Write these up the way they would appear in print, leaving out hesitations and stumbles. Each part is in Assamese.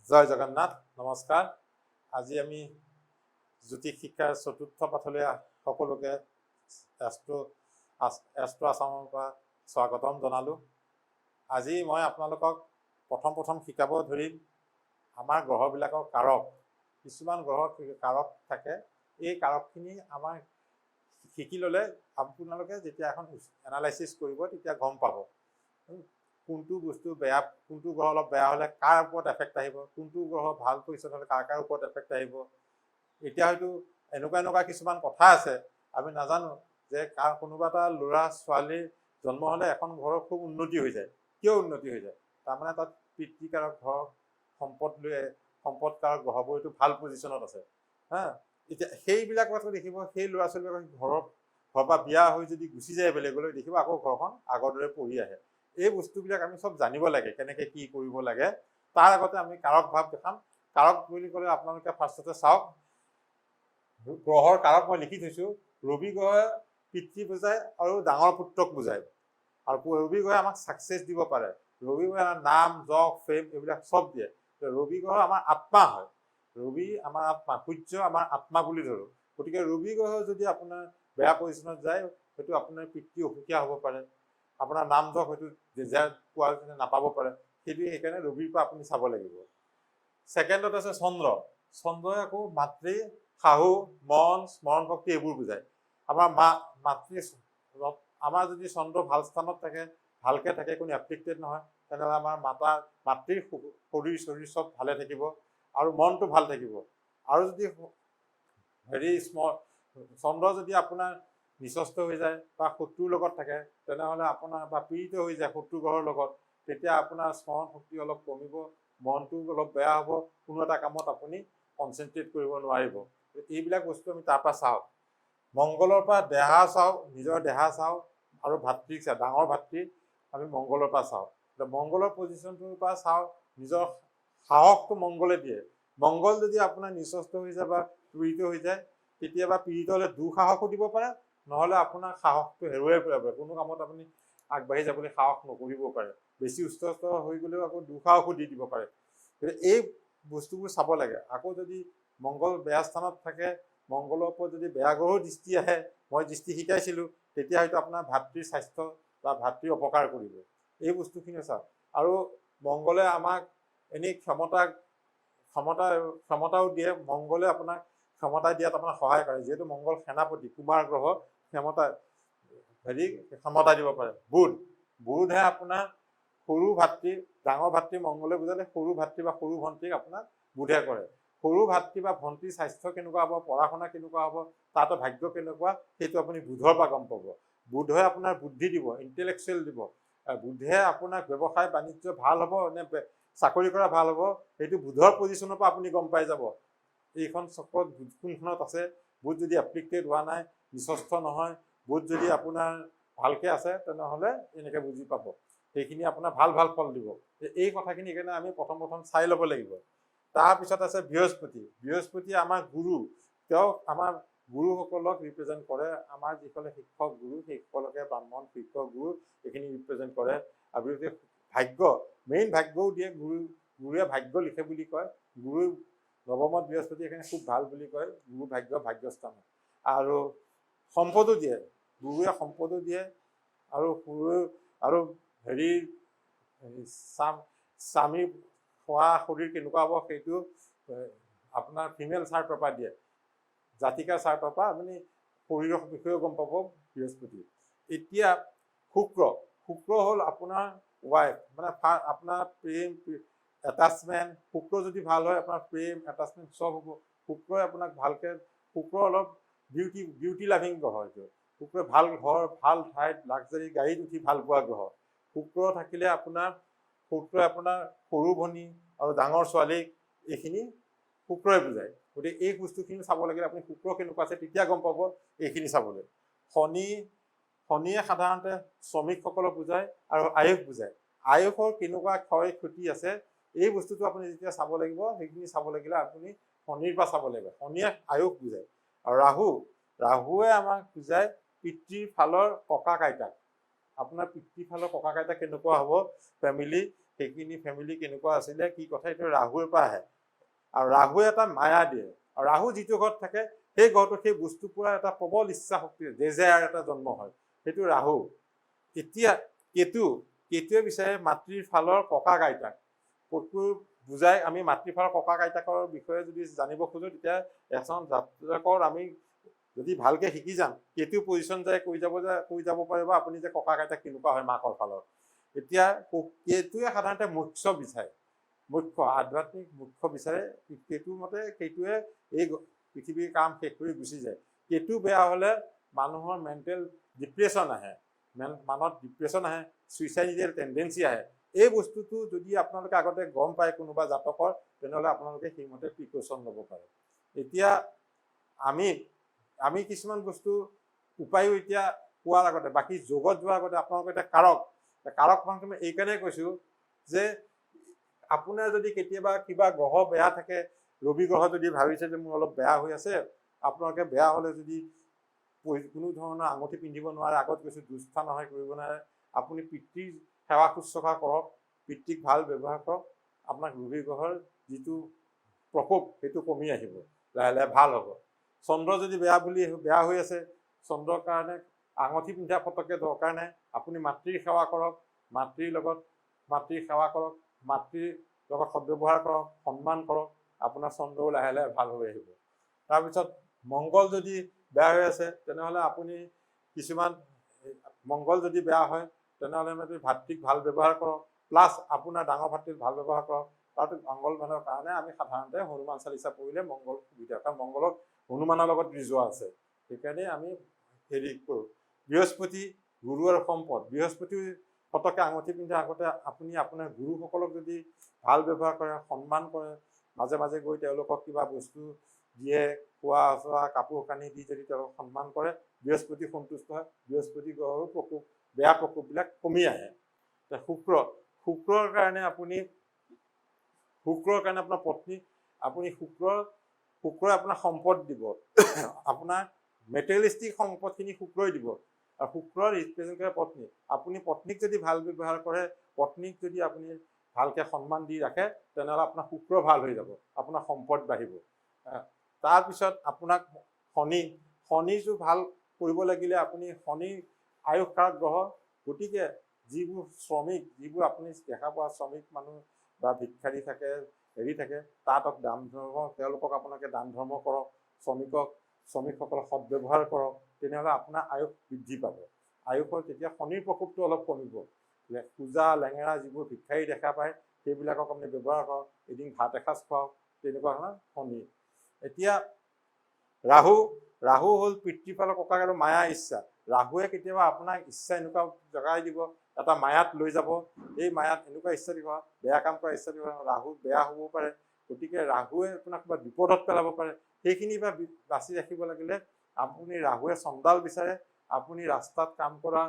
জয় জগন্নাথ, নমস্কাৰ। আজি আমি জ্যোতিষ শিক্ষাৰ চতুৰ্থ পাঠলৈ সকলোকে এষ্ট্ৰ আছামৰ পৰা স্বাগতম জনালোঁ। আজি মই আপোনালোকক প্ৰথম শিকাব ধৰিম আমাৰ গ্ৰহবিলাকৰ কাৰক। কিছুমান গ্ৰহৰ কাৰক থাকে, এই কাৰকখিনি আমাৰ শিকি ল'লে আপোনালোকে যেতিয়া এখন এনালাইচিছ কৰিব তেতিয়া গম পাব কোনটো বস্তু বেয়া, কোনটো গ্ৰহ অলপ বেয়া হ'লে কাৰ ওপৰত এফেক্ট আহিব, কোনটো গ্ৰহ ভাল পজিশ্যন হ'লে কাৰ ওপৰত এফেক্ট আহিব। এতিয়া হয়তো এনেকুৱা কিছুমান কথা আছে আমি নাজানো যে কোনোবা এটা ল'ৰা ছোৱালীৰ জন্ম হ'লে এখন ঘৰৰ খুব উন্নতি হৈ যায়। কিয় উন্নতি হৈ যায়? তাৰমানে তাত পিতৃকাৰক ঘৰ সম্পদকাৰক গ্ৰহবোৰ এইটো ভাল পজিশ্যনত আছে। এতিয়া সেইবিলাক কথা দেখিব, সেই ল'ৰা ছোৱালীবিলাক ঘৰৰ পৰা বিয়া হৈ যদি গুচি যায় বেলেগলৈ, দেখিব আকৌ ঘৰখন আগৰ দৰে পৰি আহে। এই বস্তুবিলাক আমি চব জানিব লাগে, কেনেকৈ কি কৰিব লাগে। তাৰ আগতে আমি কাৰক ভাৱ দেখাম। কাৰক বুলি ক'লে আপোনালোকে ফাৰ্ষ্টতে চাওক, গ্ৰহৰ কাৰক মই লিখি থৈছোঁ। ৰবি গ্ৰহে পিতৃ বুজায় আৰু ডাঙৰ পুত্ৰক বুজায়, আৰু ৰবি গ্ৰহে আমাক ছাকচেছ দিব পাৰে। ৰবি গ্ৰহে আমাৰ নাম, যশ, ফেম এইবিলাক চব দিয়ে। ৰবি গ্ৰহ আমাৰ আত্মা হয়। ৰবি আমাৰ আত্মা, সূৰ্য আমাৰ আত্মা বুলি ধৰোঁ। গতিকে ৰবি গ্ৰহ যদি আপোনাৰ বেয়া পজিশ্যনত যায়, হয়তো আপোনাৰ পিতৃ অসুখীয়া হ'ব পাৰে, আপোনাৰ নাম যশ হয়তো পোৱাৰ নাপাব পাৰে। সেইকাৰণে ৰবিৰ পৰা আপুনি চাব লাগিব। ছেকেণ্ডত আছে চন্দ্ৰ। চন্দ্ৰই আকৌ মাতৃ, শাহু, মন, স্মৰণ শক্তি এইবোৰ বুজায়। আমাৰ আমাৰ যদি চন্দ্ৰ ভাল স্থানত থাকে, ভালকৈ থাকে, কোনো এফ্লিক্টেড নহয়, তেনেহ'লে আমাৰ মাতৃৰ শৰীৰ চব ভালে থাকিব আৰু মনটো ভাল থাকিব। আৰু যদি চন্দ্ৰ যদি আপোনাৰ নিচস্ত হৈ যায় বা শত্ৰুৰ লগত থাকে, তেনেহ'লে আপোনাৰ বা পীড়িত হৈ যায় শত্ৰু গ্ৰহৰ লগত, তেতিয়া আপোনাৰ স্মৰণ শক্তি অলপ কমিব, মনটো অলপ বেয়া হ'ব, কোনো এটা কামত আপুনি কনচেনট্ৰেট কৰিব নোৱাৰিব। এইবিলাক বস্তু আমি তাৰ পৰা চাওঁ। মংগলৰ পৰা দেহা চাওঁ, নিজৰ দেহা চাওঁ, আৰু ভাতৃক চাওঁ, ডাঙৰ ভাতৃক আমি মংগলৰ পৰা চাওঁ। মংগলৰ পজিশ্যনটোৰ পৰা চাওঁ, নিজৰ সাহসটো মংগলে দিয়ে। মংগল যদি আপোনাৰ নিচস্ত হৈ যায় বা পীড়িত হৈ যায়, কেতিয়াবা পীড়িত হ'লে দুঃসাহসো দিব পাৰে, নহ'লে আপোনাৰ সাহসটো হেৰুৱাই পেলাব পাৰে। কোনো কামত আপুনি আগবাঢ়ি যাবলৈ সাহস নকৰিব পাৰে। বেছি উচ্চ হৈ গ'লেও আকৌ দুঃসাহসো দি দিব পাৰে। এই বস্তুবোৰ চাব লাগে। আকৌ যদি মংগল বেয়া স্থানত থাকে, মংগলৰ ওপৰত যদি বেয়া গ্ৰহৰ দৃষ্টি আহে, মই দৃষ্টি শিকাইছিলোঁ, তেতিয়া হয়তো আপোনাৰ ভাতৃৰ স্বাস্থ্য বা ভাতৃৰ অপকাৰ কৰিব। এই বস্তুখিনি চাওক। আৰু মংগলে আমাক এনেই ক্ষমতাও দিয়ে। মংগলে আপোনাক ক্ষমতা দিয়াত আপোনাক সহায় কৰে, যিহেতু মংগল সেনাপতি, কুমাৰ গ্ৰহ, ক্ষমতা দিব পাৰে। বুধে আপোনাৰ সৰু ভাতৃ, ডাঙৰ ভাতৃ মংগলে বুজালে সৰু ভাতৃ বা সৰু ভণ্টিক আপোনাক বুধে কৰে। সৰু ভাতৃ বা ভণ্টিৰ স্বাস্থ্য কেনেকুৱা হ'ব, পঢ়া শুনা কেনেকুৱা হ'ব, তাতো ভাগ্য কেনেকুৱা, সেইটো আপুনি বুধৰ পৰা গম পাব। বুধে আপোনাৰ বুদ্ধি দিব, ইণ্টেলেকচুৱেল দিব। বুধে আপোনাক ব্যৱসায় বাণিজ্য ভাল হ'ব নে চাকৰি কৰা ভাল হ'ব, সেইটো বুধৰ পজিশ্যনৰ পৰা আপুনি গম পাই যাব। এইখন চক্ৰত কোনখনত আছে, বুধ যদি এপ্লিক্টেড হোৱা নাই, নিচস্থ নহয়, বুধ যদি আপোনাৰ ভালকৈ আছে, তেনেহ'লে এনেকৈ বুজি পাব। সেইখিনি আপোনাৰ ভাল ফল দিব। এই কথাখিনি সেইকাৰণে আমি প্ৰথম চাই ল'ব লাগিব। তাৰপিছত আছে বৃহস্পতি। বৃহস্পতি আমাৰ গুৰু। তেওঁ আমাৰ গুৰুসকলক ৰিপ্ৰেজেণ্ট কৰে। আমাৰ যিসকলে শিক্ষক গুৰু, সেইসকলকে ব্ৰাহ্মণ, শিক্ষক গুৰু এইখিনি ৰিপ্ৰেজেণ্ট কৰে। আৰু ভাগ্য, মেইন ভাগ্যও দিয়ে। গুৰুৱে ভাগ্য লিখে বুলি কয়। গুৰু নৱমত বৃহস্পতি এইখিনি খুব ভাল বুলি কয়। গুৰু ভাগ্যস্থান। আৰু সম্পদো দিয়ে, গুৰুৱে সম্পদো দিয়ে। আৰু স্বামী খোৱা শৰীৰ কেনেকুৱা হ'ব, সেইটো আপোনাৰ ফিমেল চাৰ্টৰ পৰা দিয়ে, জাতিকাৰ চাৰ্টৰ পৰা আপুনি শৰীৰৰ বিষয়েও গম পাব বৃহস্পতি। এতিয়া শুক্ৰ হ'ল আপোনাৰ ৱাইফ, মানে আপোনাৰ প্ৰেম, এটাচমেণ্ট। শুক্ৰ যদি ভাল হয়, আপোনাৰ প্ৰেম, এটাচমেণ্ট চব হ'ব। শুক্ৰই আপোনাক ভালকৈ, শুক্ৰ অলপ বিউটি লাভিং গ্ৰহ। এইটো শুক্ৰই ভাল ঘৰ, ভাল ঠাইত, লাক্সাৰী গাড়ীত উঠি ভাল পোৱা গ্ৰহ। শুক্ৰ থাকিলে শুক্ৰই আপোনাৰ সৰু ভনী আৰু ডাঙৰ ছোৱালীক এইখিনি শুক্ৰই বুজায়। গতিকে এই বস্তুখিনি চাব লাগিলে আপুনি শুক্ৰ কেনেকুৱা আছে তেতিয়া গম পাব এইখিনি চাবলৈ। শনিয়ে সাধাৰণতে শ্ৰমিকসকলক বুজায় আৰু আয়ুস বুজায়। আয়ুসৰ কেনেকুৱা ক্ষয় ক্ষতি আছে, এই বস্তুটো আপুনি যেতিয়া চাব লাগিব, সেইখিনি চাব লাগিলে আপুনি শনিৰ পৰা চাব লাগিব। শনিয়ে আয়ুস বুজায়। আৰু ৰাহুৱে আমাক বুজায় পিতৃৰ ফালৰ ককাক আইতাক। আপোনাৰ পিতৃৰ ফালৰ ককাক আইতাক কেনেকুৱা হ'ব, ফেমিলি সেইখিনি ফেমিলি কেনেকুৱা আছিলে কি কথা, এইটো ৰাহুৰ পৰা আহে। আৰু ৰাহুৱে এটা মায়া দিয়ে, আৰু ৰাহু যিটো ঘৰত থাকে সেই ঘৰটোত সেই বস্তু পুৰা এটা প্ৰবল ইচ্ছা শক্তি ডেজায়াৰ এটা জন্ম হয়, সেইটো ৰাহু। এতিয়া কেতুৱে বিচাৰে মাতৃৰ ফালৰ ককাক আইতাক। কেতুৰ বুজাই আমি মাতৃৰ ফালৰ ককাক আইতাকৰ বিষয়ে যদি জানিব খোজো, তেতিয়া এজন জাতকৰ আমি যদি ভালকে শিকি যাম, কেতু পজিশ্যন যায় কৈ যাব পাৰিব আপুনি যে ককাক আইতাক কেনেকুৱা হয় মাকৰ ফালৰ। এতিয়া কেতুৱে সাধাৰণতে মোক্ষ বিচাৰে, আধ্যাত্মিক মোক্ষ বিচাৰে। কেতুৰ মতে কেতুৱে এই পৃথিৱীৰ কাম শেষ কৰি গুচি যায়। কেতু বেয়া হলে মানুহৰ মেণ্টেল ডিপ্ৰেশ্যন আহে, মানুহৰ ডিপ্ৰেশ্যন আহে, ছুইচাইডিয়েল টেণ্ডেঞ্চি আহে। এই বস্তুটো যদি আপোনালোকে আগতে গম পায় কোনোবা জাতকৰ, তেনেহ'লে আপোনালোকে সেইমতে প্ৰিকশ্যন ল'ব পাৰে। এতিয়া আমি কিছুমান বস্তু উপায়ো এতিয়া পোৱাৰ আগতে, বাকী যোগত যোৱাৰ আগতে আপোনালোকে এতিয়া কাৰক মানে মই এইকাৰণে কৈছো যে আপোনাৰ যদি কেতিয়াবা কিবা গ্ৰহ বেয়া থাকে, ৰবি গ্ৰহ যদি ভাবিছে যে মোৰ অলপ বেয়া হৈ আছে, আপোনালোকে বেয়া হলে যদি কোনো ধৰণৰ আঙুঠি পিন্ধিব নোৱাৰে, আগত কৈছো দুষ্ঠা নহয় কৰিব নোৱাৰে, আপুনি পিতৃৰ সেৱা শুশ্ৰূষা কৰক, পিতৃক ভাল ব্যৱহাৰ কৰক, আপোনাক ৰবি গ্ৰহৰ যিটো প্ৰকোপ সেইটো কমি আহিব, লাহে লাহে ভাল হ'ব। চন্দ্ৰ যদি বেয়া হৈ আছে, চন্দ্ৰৰ কাৰণে আঙুঠি পিন্ধা পতককে দৰকাৰ নাই, আপুনি মাতৃৰ সেৱা কৰক, মাতৃৰ সেৱা কৰক, মাতৃৰ লগত সদ্ব্যৱহাৰ কৰক, সন্মান কৰক, আপোনাৰ চন্দ্ৰও লাহে লাহে ভাল হৈ আহিব। তাৰপিছত মংগল যদি বেয়া হৈ আছে, তেনেহ'লে আপুনি মংগল যদি বেয়া হয় তেনেহ'লে ভাতৃক ভাল ব্যৱহাৰ কৰক, প্লাছ আপোনাৰ ডাঙৰ ভাতৃক ভাল ব্যৱহাৰ কৰক। তাত মংগল মানুহৰ কাৰণে আমি সাধাৰণতে হনুমান চালিচা পঢ়িলে মংগল সুবিধা, কাৰণ মংগলক হনুমানৰ লগত ৰিজোৱা আছে, সেইকাৰণে আমি হেৰি কৰোঁ। বৃহস্পতি গুৰু আৰু সম্পদ, বৃহস্পতি পতককে আঙুঠি পিন্ধাৰ আগতে আপুনি আপোনাৰ গুৰুসকলক যদি ভাল ব্যৱহাৰ কৰে, সন্মান কৰে, মাজে মাজে গৈ তেওঁলোকক কিবা বস্তু দিয়ে, খোৱা চোৱা কাপোৰ কানি দি যদি তেওঁলোকক সন্মান কৰে, বৃহস্পতি সন্তুষ্ট হয়, বৃহস্পতি গ্ৰহৰো বেয়া প্ৰকোপবিলাক কমি আহে। শুক্ৰৰ কাৰণে আপোনাৰ পত্নী, আপুনি শুক্ৰই আপোনাক সম্পদ দিব, আপোনাৰ মেটেৰিয়েলিষ্টিক সম্পদখিনি শুক্ৰই দিব। আৰু শুক্ৰৰ ৰিপ্ৰেজেণ্ট কৰে পত্নী। আপুনি পত্নীক যদি ভাল ব্যৱহাৰ কৰে, পত্নীক যদি আপুনি ভালকে সন্মান দি ৰাখে, তেনেহ'লে আপোনাৰ শুক্ৰ ভাল হৈ যাব, আপোনাৰ সম্পদ বাঢ়িব। তাৰপিছত আপোনাক শনিটো ভাল কৰিব লাগিলে আপুনি শনি আয়ুসকাৰক গ্ৰহ, গতিকে যিবোৰ আপুনি দেখা পোৱা শ্ৰমিক মানুহ বা ভিক্ষাৰী থাকে, থাকে, তাহাঁতক তেওঁলোকক আপোনালোকে দান ধৰ্ম কৰক, শ্ৰমিকসকলক সদ্ব্যৱহাৰ কৰক, তেনেহ'লে আপোনাৰ আয়ুস বৃদ্ধি পাব। আয়ুসৰ তেতিয়া শনিৰ প্ৰকোপটো অলপ কমিব। পূজা লেঙেৰা যিবোৰ ভিক্ষাৰী দেখা পায়, সেইবিলাকক আপুনি ব্যৱহাৰ কৰক, এদিন ভাত এসাঁজ খুৱাওক, তেনেকুৱা ধৰণৰ শনি। এতিয়া ৰাহু হ'ল পিতৃফালৰ ককাক আৰু মায়া ইচ্ছা। ৰাহুৱে কেতিয়াবা আপোনাক ইচ্ছা এনেকুৱা জগাই দিব, এটা মায়াত লৈ যাব, এই মায়াত এনেকুৱা ইচ্ছা দিব, বেয়া কাম কৰা ইচ্ছা দিব, ৰাহু বেয়া হ'ব পাৰে, গতিকে ৰাহুৱে আপোনাক কিবা বিপদত পেলাব পাৰে। সেইখিনি পৰা বাচি ৰাখিব লাগিলে আপুনি ৰাহুৱে চণ্ডাল বিচাৰে, আপুনি ৰাস্তাত কাম কৰা,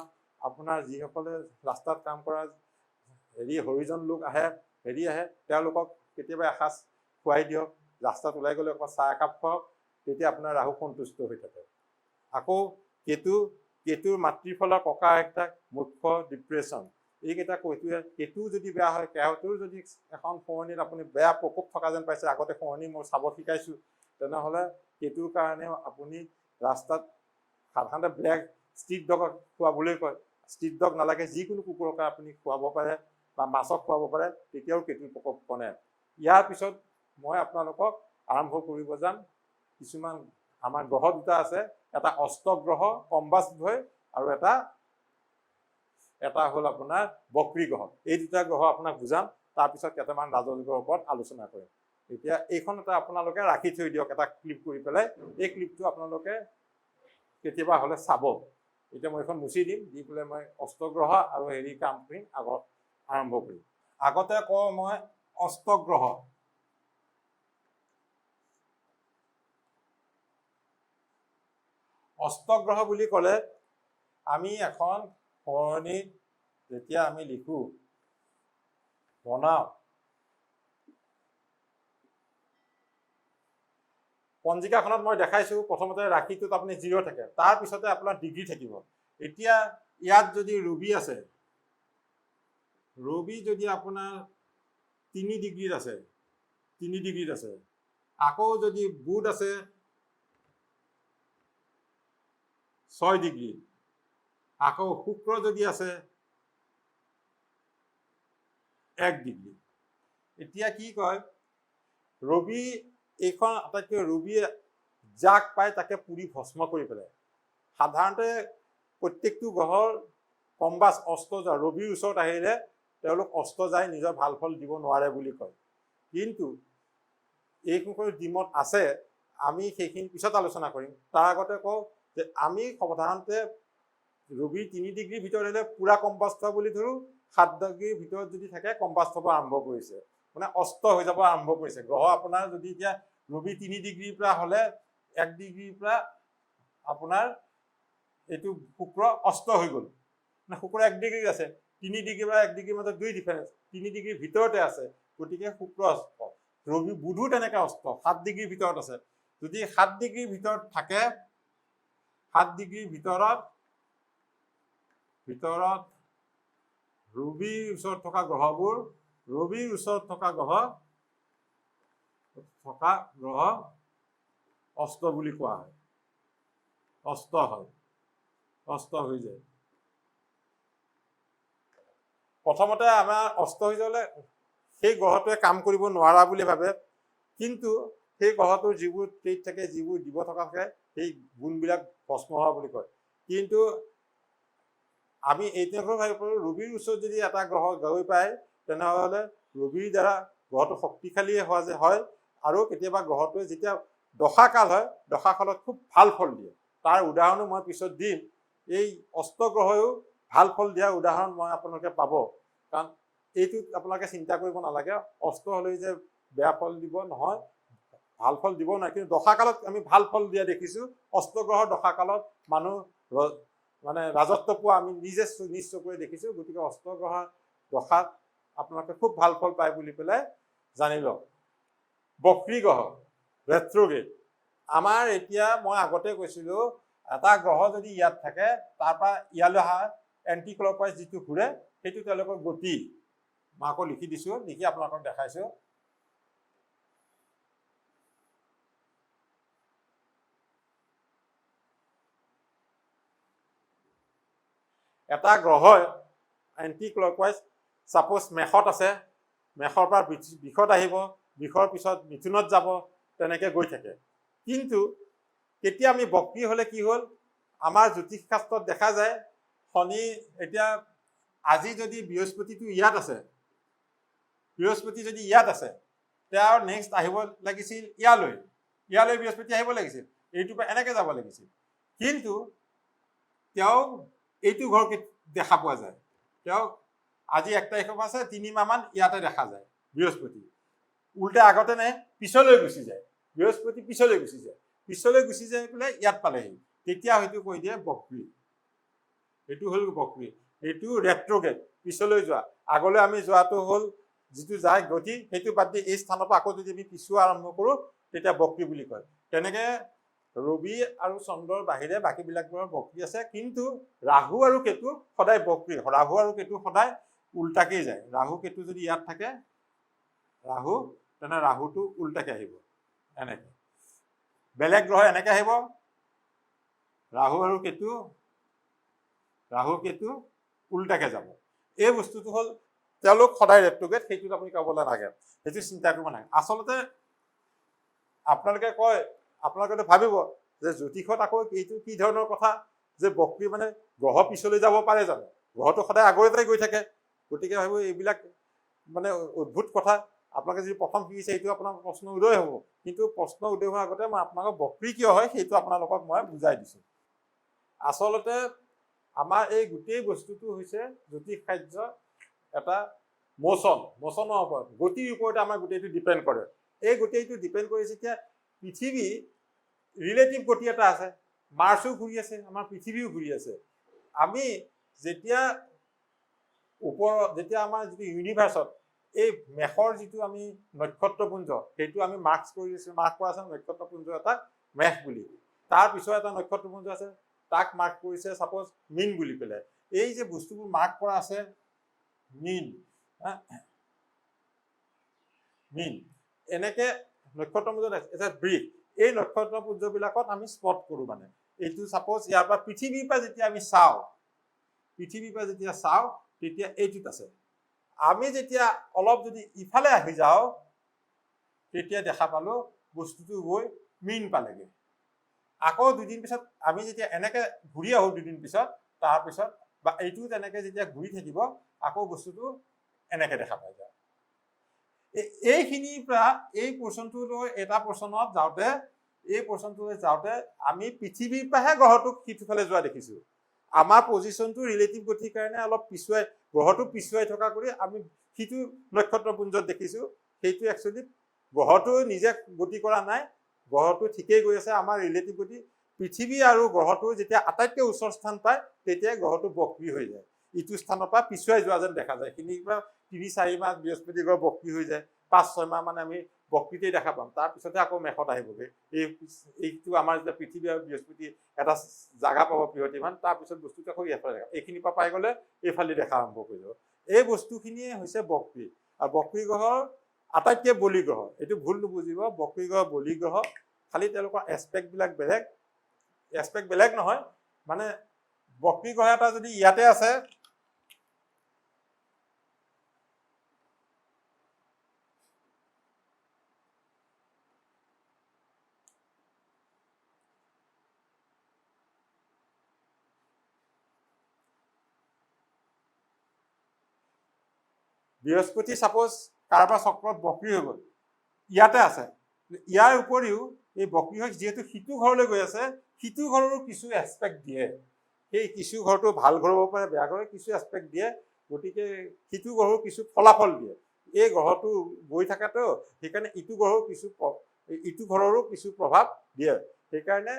আপোনাৰ যিসকলে ৰাস্তাত কাম কৰা হৰিজন লোক আহে, তেওঁলোকক কেতিয়াবা এসাঁজ খুৱাই দিয়ক, ৰাস্তাত ওলাই গ'লে অকণমান চাহ একাপ খুৱাওক, তেতিয়া আপোনাৰ ৰাহু সন্তুষ্ট হৈ থাকে। আকৌ কেতুৰ মাতৃৰ ফলৰ ককা আইতাক, মুখ্য ডিপ্ৰেশ্যন, এইকেইটা কেতু যদি বেয়া হয়, কেতুৰ যদি এখন শুৱনিত আপুনি বেয়া প্ৰকোপ থকা যেন পাইছে, আগতে শুৱনি মই চাব শিকাইছো, তেনেহ'লে কেতুৰ কাৰণেও আপুনি ৰাস্তাত সাধাৰণতে ব্লেক ষ্ট্ৰীট ডগক খুৱাবলৈ কয়, ষ্ট্ৰীট ডগ নালাগে, যিকোনো কুকুৰকে আপুনি খুৱাব পাৰে বা মাছক খুৱাব পাৰে, তেতিয়াও কেতুৰ প্ৰকোপ কমে। ইয়াৰ পিছত মই আপোনালোকক আৰম্ভ কৰিব যাম কিছুমান, আমাৰ গ্ৰহ দুটা আছে, এটা অষ্ট গ্ৰহ কম্বাস্ট হৈ, আৰু এটা হ'ল আপোনাৰ বক্ৰী গ্ৰহ। এই দুটা গ্ৰহ আপোনাক বুজাম, তাৰপিছত কেইটামান ৰাজযোগৰ ওপৰত আলোচনা কৰিম। এতিয়া এইখন আপোনালোকে ৰাখি থৈ দিয়ক, এটা ক্লিপ কৰি পেলাই, এই ক্লিপটো আপোনালোকে কেতিয়াবা হ'লে চাব। এতিয়া মই এইখন মুচি দিম, দি পেলাই মই অষ্টগ্ৰহ আৰু কামখিনি আগত আৰম্ভ কৰিম। আগতে কওঁ মই অষ্টগ্ৰহ। অষ্টগ্ৰহ বুলি ক'লে আমি এখন সৰণিত যেতিয়া আমি লিখো, বনাওঁ, পঞ্জিকাখনত মই দেখাইছো, প্ৰথমতে ৰাশিটোত আপুনি 0 থাকে, তাৰপিছতে আপোনাৰ ডিগ্ৰী থাকিব। এতিয়া ইয়াত যদি ৰবি আছে, ৰবি যদি আপোনাৰ 3 ডিগ্ৰীত আছে, 3 ডিগ্ৰীত আছে, আকৌ যদি বুধ আছে 6 ডিগ্ৰী, আকৌ শুক্ৰ যদি আছে 1 ডিগ্ৰী। এতিয়া কি কয়, ৰবি এইখন আটাইতকৈ ৰবিয়ে যাক পায় তাকে পুৰি ভস্ম কৰি পেলায়। সাধাৰণতে প্ৰত্যেকটো গ্ৰহৰ কম্বাছ অস্ত যায়, ৰবিৰ ওচৰত আহিলে তেওঁলোক অস্ত যায়, নিজৰ ভাল ফল দিব নোৱাৰে বুলি কয়। কিন্তু এইখন ডিমত আছে, আমি সেইখিনি পিছত আলোচনা কৰিম। তাৰ আগতে কওঁ যে আমি সাধাৰণতে ৰবিৰ 3 ডিগ্ৰীৰ ভিতৰত হ'লে পুৰা কম্বাছ হোৱা বুলি ধৰোঁ, 7 ডিগ্ৰীৰ ভিতৰত যদি থাকে কম্বাছ হ'ব আৰম্ভ কৰিছে, মানে অস্ত হৈ যাব আৰম্ভ কৰিছে। গ্ৰহ আপোনাৰ যদি এতিয়া ৰবি 3 ডিগ্ৰীৰ পৰা হ'লে 1 ডিগ্ৰীৰ পৰা আপোনাৰ এইটো শুক্ৰ অস্ত হৈ গ'ল, মানে শুক্ৰ 1 ডিগ্ৰীত আছে, 3 ডিগ্ৰী বা 1 ডিগ্ৰীৰ মাজত 2 ডিফাৰেঞ্চ, 3 ডিগ্ৰীৰ ভিতৰতে আছে, গতিকে শুক্ৰ অস্ত। ৰবি বুধো তেনেকৈ অস্ত 7 ডিগ্ৰীৰ ভিতৰত আছে। যদি 7 ডিগ্ৰীৰ ভিতৰত থাকে, 7 ডিগ্ৰীৰ ভিতৰত ৰবিৰ ওচৰত থকা গ্ৰহবোৰ, ৰবিৰ ওচৰত থকা গ্ৰহ অস্ত বুলি কোৱা হয়, অস্ত হয়, অস্ত হৈ যায়। প্ৰথমতে আমাৰ অস্ত হৈ যালে সেই গ্ৰহটোৱে কাম কৰিব নোৱাৰা বুলি ভাবে, কিন্তু সেই গ্ৰহটোৰ যিবোৰ ট্ৰেইট থাকে, যিবোৰ দিব থকা থাকে, সেই গুণবিলাক ভস্ম হোৱা বুলি কয়। কিন্তু আমি এইটো ভাবিব পাৰোঁ, ৰবিৰ ওচৰত যদি এটা গ্ৰহ গৈ পায় তেনেহ'লে ৰবিৰ দ্বাৰা গ্ৰহটো শক্তিশালী হয়, আৰু কেতিয়াবা গ্ৰহটোৱে যেতিয়া দশাকাল হয়, দশাকালত খুব ভাল ফল দিয়ে। তাৰ উদাহৰণো মই পিছত দিম। এই অস্ত গ্ৰহেও ভাল ফল দিয়া উদাহৰণ মই আপোনালোকে পাব। কাৰণ এইটোত আপোনালোকে চিন্তা কৰিব নালাগে, অস্ত হ'লেই যে বেয়া ফল দিব নহয়, ভাল ফল দিব নাই, কিন্তু দশাকালত আমি ভাল ফল দিয়া দেখিছোঁ। অস্ত গ্ৰহৰ দশাকালত মানুহ মানে ৰাজত্ব পোৱা আমি নিজে নিজ চকুৰে দেখিছোঁ। গতিকে অস্ত গ্ৰহৰ দশাত আপোনালোকে খুব ভাল ফল পায় বুলি পেলাই জানি লওক। বক্ৰী গ্ৰহ ৰেট্ৰগ্ৰেড, আমাৰ এতিয়া মই আগতে কৈছিলোঁ, এটা গ্ৰহ যদি ইয়াত থাকে তাৰ পৰা ইয়ালৈ অহা এণ্টি ক্লকৱাইজ যিটো ঘূৰে সেইটো তেওঁলোকৰ গতি। মই আকৌ লিখি দিছোঁ, লিখি আপোনালোকক দেখাইছোঁ। এটা গ্ৰহই এণ্টি ক্লকৱাইজ ছাপ'জ মেষত আছে, মেষৰ পৰা বৃষত আহিব, বৃষৰ পিছত মিথুনত যাব, তেনেকৈ গৈ থাকে। কিন্তু তেতিয়া আমি বক্ৰী হ'লে কি হ'ল, আমাৰ জ্যোতিষ শাস্ত্ৰত দেখা যায় শনি, এতিয়া আজি যদি বৃহস্পতিটো ইয়াত আছে, বৃহস্পতি যদি ইয়াত আছে, তেওঁৰ নেক্সট আহিব লাগিছিল ইয়ালৈ, বৃহস্পতি আহিব লাগিছিল, এইটোৰ পৰা এনেকৈ যাব লাগিছিল। কিন্তু তেওঁ এইটো ঘৰ দেখা পোৱা যায়, তেওঁ আজি 1 তাৰিখৰ পৰা আছে, 3 মাহমান ইয়াতে দেখা যায় বৃহস্পতি। উল্টা আগতে নাই, পিছলৈ গুচি যায়, বৃহস্পতি পিছলৈ গুচি যায়, পেলাই ইয়াত পালেহি, তেতিয়া হয়তো কৈ দিয়ে বক্ৰী। এইটো হ'ল বক্ৰী, এইটো ৰেট্ৰগ্ৰেড, পিছলৈ যোৱা। আগলৈ আমি যোৱাটো হ'ল যিটো যায় গতি, সেইটো বাদ দি এই স্থানৰ পৰা আকৌ যদি আমি পিছুৱা আৰম্ভ কৰোঁ তেতিয়া বক্ৰী বুলি কয়। তেনেকৈ ৰবি আৰু চন্দ্ৰৰ বাহিৰে বাকীবিলাকৰ বক্ৰী আছে, কিন্তু ৰাহু আৰু কেতু সদায় বক্ৰী। ৰাহু আৰু কেতু সদায় উল্টাকেই যায়। ৰাহু কেতু যদি ইয়াত থাকে, তেনে ৰাহুটো উল্টাকে আহিব, এনেকৈ। বেলেগ গ্ৰহ এনেকৈ আহিব, ৰাহু কেতু উল্টাকে যাব। এই বস্তুটো হ'ল তেওঁলোক সদায় ৰেট্ৰগ্ৰেড, সেইটোত আপুনি ক'বলৈ নালাগে, সেইটো চিন্তা কৰিব নালাগে। আচলতে আপোনালোকে কয়, আপোনালোকে ভাবিব যে জ্যোতিষত আকৌ এইটো কি ধৰণৰ কথা, যে বক্ৰী মানে গ্ৰহ পিছলৈ যাব পাৰে জানো? গ্ৰহটো সদায় আগলৈ গৈ থাকে। গতিকে ভাবিব এইবিলাক মানে অদ্ভুত কথা। আপোনালোকে যদি প্ৰথম শিকিছে এইটো আপোনাৰ প্ৰশ্ন উদয় হ'ব, কিন্তু প্ৰশ্ন উদয় হোৱাৰ আগতে মই আপোনালোকক বক্ৰী কিয় হয় সেইটো আপোনালোকক মই বুজাই দিছোঁ। আচলতে আমাৰ এই গোটেই বস্তুটো হৈছে জ্যোতিষ কাৰ্য এটা মোচনৰ ওপৰত, গতিৰ ওপৰতে আমাৰ গোটেইটো ডিপেণ্ড কৰে। এই গোটেইটো ডিপেণ্ড কৰি যেতিয়া পৃথিৱী ৰিলেটিভ গতি এটা আছে, মাৰ্চো ঘূৰি আছে, আমাৰ পৃথিৱীও ঘূৰি আছে। আমি যেতিয়া আমাৰ যিটো ইউনিভাৰ্চত এই মেষৰ যিটো আমি নক্ষত্ৰপুঞ্জ, সেইটো আমি মাৰ্ক কৰা আছে নক্ষত্ৰপুঞ্জ এটা মেষ বুলি। তাৰ পিছত এটা নক্ষত্ৰপুঞ্জ আছে, তাক মাৰ্ক কৰিছে ছাপ'জ মীন বুলি পেলাই। এই যে বস্তুবোৰ মাৰ্ক কৰা আছে মীন, মিন এনেকে নক্ষত্ৰপুঞ্জত এটা ব্ৰিক এই নক্ষত্ৰপুঞ্জবিলাকত আমি স্পট কৰোঁ মানে এইটো ছাপ'জ ইয়াৰ পৰা পৃথিৱীৰ পৰা যেতিয়া আমি চাওঁ তেতিয়া এইটোত আছে আমি যেতিয়া অলপ যদি ইফালে আহি যাওঁ তেতিয়া দেখা পালো বস্তুটো গৈ মিন পালেগে আকৌ দুদিন পিছত আমি যেতিয়া এনেকে ঘূৰি আহোঁ দুদিন পিছত তাৰপিছত বা এইটো তেনেকে যেতিয়া ঘূৰি থাকিব আকৌ বস্তুটো এনেকে দেখা পাই যায় এইখিনিৰ পৰা এই পোৰ্চনটোলৈ এটা পোৰ্চনত যাওঁতে এই পোৰ্চনটোলৈ যাওঁতে আমি পৃথিৱীৰ পৰাহে গ্ৰহটোক সিটোফালে যোৱা দেখিছো আমাৰ পজিশ্যনটো ৰিলেটিভ গতিৰ কাৰণে অলপ পিছুৱাই গ্ৰহটো পিছুৱাই থকা কৰি আমি সিটো নক্ষত্ৰপুঞ্জত দেখিছো সেইটো একচুৱেলি গ্ৰহটো নিজে গতি কৰা নাই গ্ৰহটো ঠিকেই গৈ আছে আমাৰ ৰিলেটিভ গতি পৃথিৱী আৰু গ্ৰহটোৰ যেতিয়া আটাইতকৈ ওচৰ স্থান পায় তেতিয়াই গ্ৰহটো বক্ৰী হৈ যায় ইটো স্থানৰ পৰা পিছুৱাই যোৱা যেন দেখা যায় এইখিনিৰ পৰা ৩-৪ মাহ বৃহস্পতি গ্ৰহ বক্ৰী হৈ যায় ৫-৬ মাহ মানে আমি বক্ৰীতেই দেখা পাম তাৰপিছতে আকৌ মেষত আহিবগৈ এইটো আমাৰ যেতিয়া পৃথিৱী আৰু বৃহস্পতি এটা জাগা পাব বৃহস্পতিমান তাৰপিছত বস্তুটো আকৌ এইফালে দেখা এইখিনিৰ পৰা পাই গ'লে এইফালে দেখা আৰম্ভ কৰি যাব এই বস্তুখিনিয়ে হৈছে বক্ৰী আৰু বক্ৰী গ্ৰহৰ আটাইতকৈ বলি গ্ৰহ এইটো ভুল নুবুজিব বক্ৰী গ্ৰহ বলি গ্ৰহ খালি তেওঁলোকৰ এছপেক্টবিলাক বেলেগ নহয় মানে বক্ৰী গ্ৰহ এটা যদি ইয়াতে আছে বৃহস্পতি ছাপ'জ কাৰোবাৰ চক্ৰত বক্ৰী হৈ গ'ল ইয়াতে আছে ইয়াৰ উপৰিও এই বক্ৰী হৈ যিহেতু সিটো ঘৰলৈ গৈ আছে সিটো ঘৰৰো কিছু এছপেক্ট দিয়ে সেই কিছু ঘৰটো ভাল ঘৰ হ'ব পাৰে বেয়া ঘৰ কিছু এছপেক্ট দিয়ে গতিকে সিটো গ্ৰহৰো কিছু ফলাফল দিয়ে এই গ্ৰহটো গৈ থাকাটো সেইকাৰণে ইটো ঘৰৰো কিছু প্ৰভাৱ দিয়ে সেইকাৰণে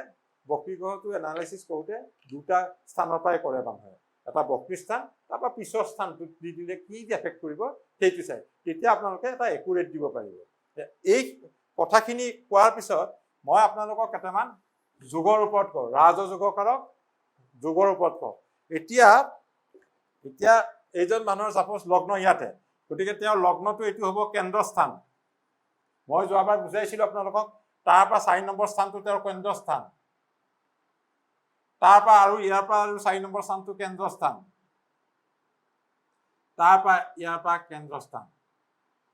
বক্ৰী গ্ৰহটো এনালাইচিছ কৰোঁতে দুটা স্থানৰ পৰাই কৰে মানুহে এটা বক্ৰী স্থান তাৰপৰা পিছৰ স্থানটোত দি দিলে কি এফেক্ট কৰিব সেইটো চাই তেতিয়া আপোনালোকে এটা একুৰেট দিব পাৰিব এই কথাখিনি কোৱাৰ পিছত মই আপোনালোকক কেইটামান যোগৰ ওপৰত কওঁ ৰাজযোগকাৰক যোগৰ ওপৰত কওঁ এতিয়া এইজন মানুহৰ ছাপ'জ লগ্ন ইয়াতে গতিকে তেওঁৰ লগ্নটো এইটো হ'ব কেন্দ্ৰস্থান মই যোৱাবাৰ বুজাইছিলো আপোনালোকক তাৰ পৰা ৪ নম্বৰ স্থানটো তেওঁৰ কেন্দ্ৰস্থান তাৰ পৰা আৰু ইয়াৰ পৰা আৰু ৪ নম্বৰ স্থানটো কেন্দ্ৰস্থান তাৰ পৰা ইয়াৰ পৰা কেন্দ্ৰস্থান